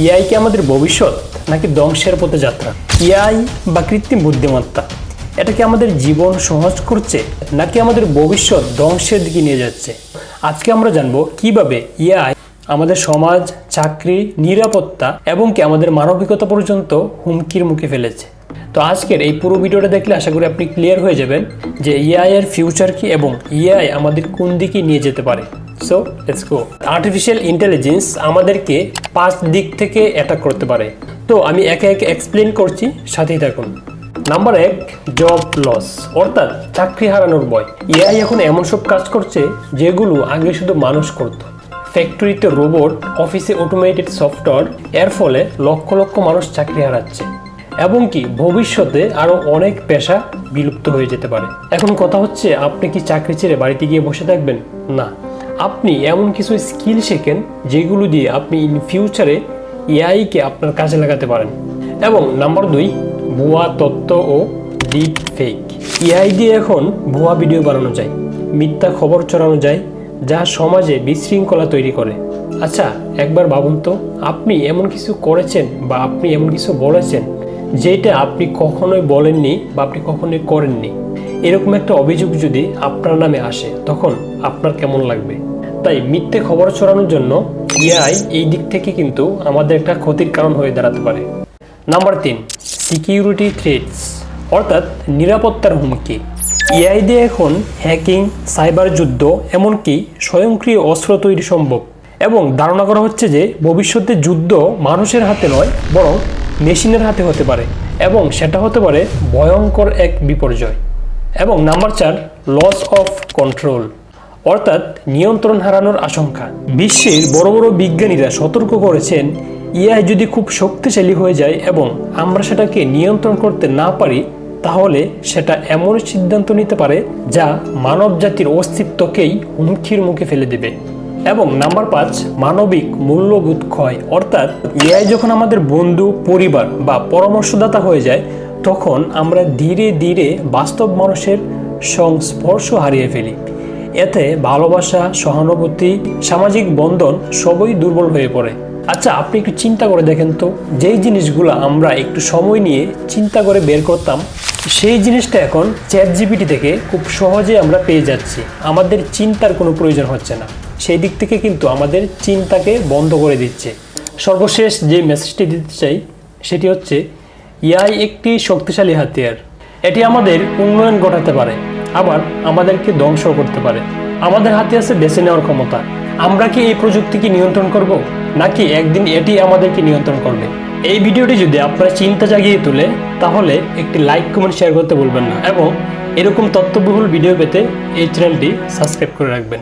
AI কি আমাদের ভবিষ্যৎ নাকি ধ্বংসের পথে যাত্রা? এআই বা কৃত্রিম বুদ্ধিমত্তা এটা কি আমাদের জীবন সহজ করছে নাকি আমাদের ভবিষ্যৎ ধ্বংসের দিকে নিয়ে যাচ্ছে? আজকে আমরা জানবো কিভাবে এআই আমাদের সমাজ, চাকরি, নিরাপত্তা এবং কি আমাদের মানবিকতা পর্যন্ত হুমকির মুখে ফেলেছে। তো আজকের এই পুরো ভিডিওটা দেখলে আশা করি আপনি ক্লিয়ার হয়ে যাবেন যে এআই এর ফিউচার কি এবং এআই আমাদের কোন দিকে নিয়ে যেতে পারে। So let's go. Artificial intelligence আমাদেরকে 5 দিক থেকে অ্যাটাক করতে পারে। তো আমি একে একে এক্সপ্লেন করছি, সাথেই থাকুন। নাম্বার 1, জব লস, অর্থাৎ চাকরি হারানোর ভয়। এআই এখন এমন সব কাজ করছে যেগুলো আগে শুধু মানুষ করত। ফ্যাক্টরিতে রোবট, অফিসে অটোমেটেড সফটওয়্যার, এর ফলে লক্ষ লক্ষ মানুষ চাকরি হারাচ্ছে এবং কি ভবিষ্যতে আরো অনেক পেশা বিলুপ্ত হয়ে যেতে পারে। এখন কথা হচ্ছে, আপনি কি চাকরি ছেড়ে বাড়িতে গিয়ে বসে থাকবেন? না, আপনি এমন কিছু স্কিল শেখেন যেগুলো দিয়ে আপনি ইন ফিউচারে এআইকে আপনার কাজে লাগাতে পারেন। এবং নাম্বার 2, ভুয়া তথ্য ও ডিপ ফেক। এআই দিয়ে এখন ভুয়া ভিডিও বানানো যায়, মিথ্যা খবর ছড়ানো যায়, যা সমাজে বিশৃঙ্খলা তৈরি করে। আচ্ছা, একবার ভাবুন তো, আপনি এমন কিছু করেছেন বা আপনি এমন কিছু বলেছেন যেটা আপনি কখনোই বলেননি বা আপনি কখনোই করেননি। এরকম একটা অভিযোগ যদি আপনার নামে আসে, তখন আপনার কেমন লাগবে? তাই মিথ্যে খবর ছড়ানোর জন্য এআই এই দিক থেকে কিন্তু আমাদের একটা ক্ষতির কারণ হয়ে দাঁড়াতে পারে। নাম্বার 3, সিকিউরিটি থ্রেটস, অর্থাৎ নিরাপত্তার হুমকি। এআই দিয়ে এখন হ্যাকিং, সাইবার যুদ্ধ, এমনকি স্বয়ংক্রিয় অস্ত্র তৈরি সম্ভব। এবং ধারণা করা হচ্ছে যে ভবিষ্যতে যুদ্ধ মানুষের হাতে নয়, বরং মেশিনের হাতে হতে পারে এবং সেটা হতে পারে ভয়ঙ্কর এক বিপর্যয়। এবং নাম্বার 4, লস অফ কন্ট্রোল, অর্থাৎ নিয়ন্ত্রণ হারানোর আশঙ্কা। বিশ্বের বড় বড় বিজ্ঞানীরা সতর্ক করেছেন, এআই যদি খুব শক্তিশালী হয়ে যায় এবং আমরা সেটাকে নিয়ন্ত্রণ করতে না পারি, তাহলে সেটা এমন সিদ্ধান্ত নিতে পারে যা মানব জাতির অস্তিত্বকেই হুমকির মুখে ফেলে দেবে। এবং নাম্বার 5, মানবিক মূল্যবোধ ক্ষয়, অর্থাৎ এআই যখন আমাদের বন্ধু, পরিবার বা পরামর্শদাতা হয়ে যায়, তখন আমরা ধীরে ধীরে বাস্তব মানুষের সংস্পর্শ হারিয়ে ফেলি। এতে ভালোবাসা, সহানুভূতি, সামাজিক বন্ধন সবই দুর্বল হয়ে পড়ে। আচ্ছা, আপনি একটু চিন্তা করে দেখেন তো, যেই জিনিসগুলো আমরা একটু সময় নিয়ে চিন্তা করে বের করতাম, সেই জিনিসটা এখন চ্যাটজিপিটি থেকে খুব সহজে আমরা পেয়ে যাচ্ছি। আমাদের চিন্তার কোনো প্রয়োজন হচ্ছে না। সেই দিক থেকে কিন্তু আমাদের চিন্তাকে বন্ধ করে দিচ্ছে। সর্বশেষ যে মেসেজটি দিতে চাই সেটি হচ্ছে, এআই একটি শক্তিশালী হাতিয়ার। এটি আমাদের উন্নয়ন ঘটাতে পারে, আবার আমাদেরকে ধ্বংস করতে পারে। আমাদের হাতে আছে বেছে নেওয়ার ক্ষমতা। আমরা কি এই প্রযুক্তিকে নিয়ন্ত্রণ করব, নাকি একদিন এটি আমাদেরকে নিয়ন্ত্রণ করবে? এই ভিডিওটি যদি আপনার চিন্তা জাগিয়ে তোলে, তাহলে একটি লাইক, কমেন্ট, শেয়ার করতে ভুলবেন না এবং এরকম তথ্যবহুল ভিডিও পেতে এই চ্যানেলটি সাবস্ক্রাইব করে রাখবেন।